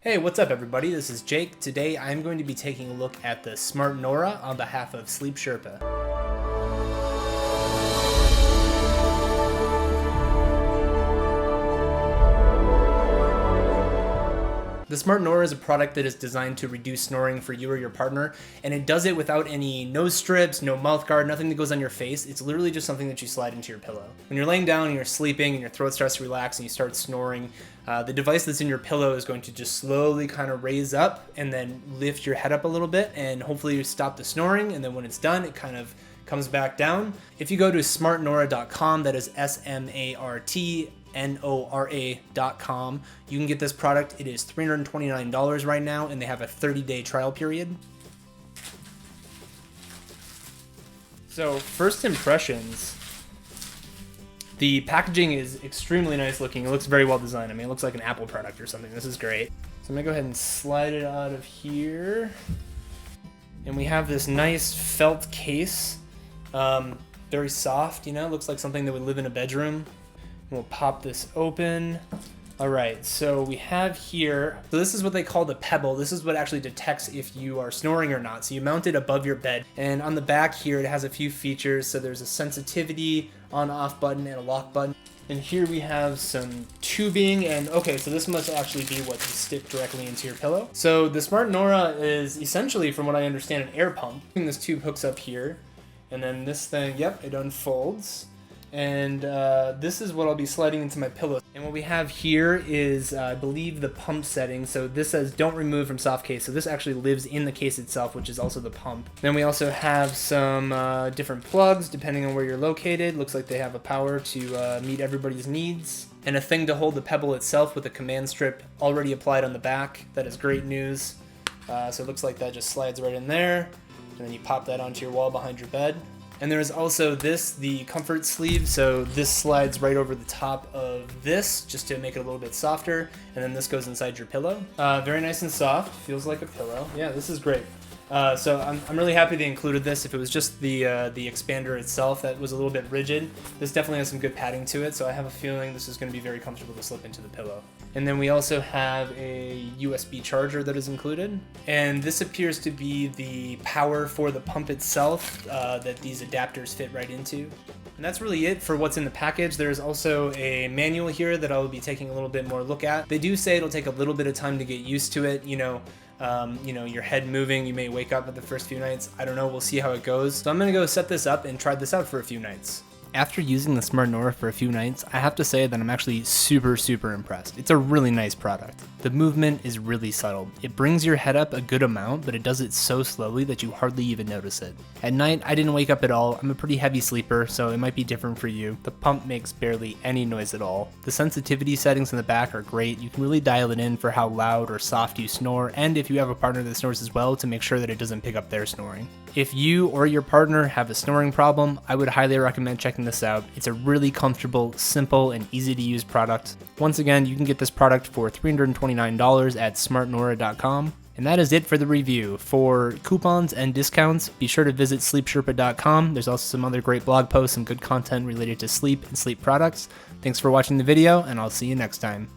Hey, what's up everybody? This is Jake. Today I'm going to be taking a look at the Smart Nora on behalf of Sleep Sherpa. The Smart Nora is a product that is designed to reduce snoring for you or your partner, and it does it without any nose strips, no mouth guard, nothing that goes on your face. It's literally just something that you slide into your pillow. When you're laying down and you're sleeping and your throat starts to relax and you start snoring, the device that's in your pillow is going to just slowly kind of raise up and then lift your head up a little bit, and hopefully you stop the snoring, and then when it's done, it kind of comes back down. If you go to smartnora.com, that is SMARTNORA.com, you can get this product. It is $329 right now, and they have a 30-day trial period. So first impressions, the packaging is extremely nice looking. It looks very well designed. I mean, it looks like an Apple product or something. This is great. So I'm gonna go ahead and slide it out of here. And we have this nice felt case. Very soft, you know, looks like something that would live in a bedroom. We'll pop this open. All right, so we have here, so this is what they call the Pebble. This is what actually detects if you are snoring or not. So you mount it above your bed, and on the back here, it has a few features. So there's a sensitivity on-off button and a lock button. And here we have some tubing, and okay, so this must actually be what you stick directly into your pillow. So the Smart Nora is essentially, from what I understand, an air pump. This tube hooks up here, and then this thing, yep, it unfolds. And this is what I'll be sliding into my pillow. And what we have here is, I believe, the pump setting. So this says don't remove from soft case. So this actually lives in the case itself, which is also the pump. Then we also have some different plugs depending on where you're located. Looks like they have a power to meet everybody's needs. And a thing to hold the Pebble itself with a command strip already applied on the back. That is great news. So it looks like that just slides right in there. And then you pop that onto your wall behind your bed. And there is also this, the comfort sleeve, so this slides right over the top of this just to make it a little bit softer, and then this goes inside your pillow. Very nice and soft, feels like a pillow. Yeah, this is great. So I'm really happy they included this. If it was just the expander itself that was a little bit rigid, this definitely has some good padding to it, so I have a feeling this is going to be very comfortable to slip into the pillow. And then we also have a USB charger that is included, and this appears to be the power for the pump itself that these adapters fit right into. And that's really it for what's in the package. There's also a manual here that I'll be taking a little bit more look at. They do say it'll take a little bit of time to get used to it, you know, your head moving, you may wake up at the first few nights. I don't know, we'll see how it goes. So I'm gonna go set this up and try this out for a few nights. After using the Smart Nora for a few nights, I have to say that I'm actually super impressed. It's a really nice product. The movement is really subtle. It brings your head up a good amount, but it does it so slowly that you hardly even notice it. At night, I didn't wake up at all. I'm a pretty heavy sleeper, so it might be different for you. The pump makes barely any noise at all. The sensitivity settings in the back are great. You can really dial it in for how loud or soft you snore, and if you have a partner that snores as well, to make sure that it doesn't pick up their snoring. If you or your partner have a snoring problem, I would highly recommend checking this out. It's a really comfortable, simple, and easy to use product. Once again, you can get this product for $329 at smartnora.com. And that is it for the review. For coupons and discounts, be sure to visit sleepsherpa.com. There's also some other great blog posts and good content related to sleep and sleep products. Thanks for watching the video, and I'll see you next time.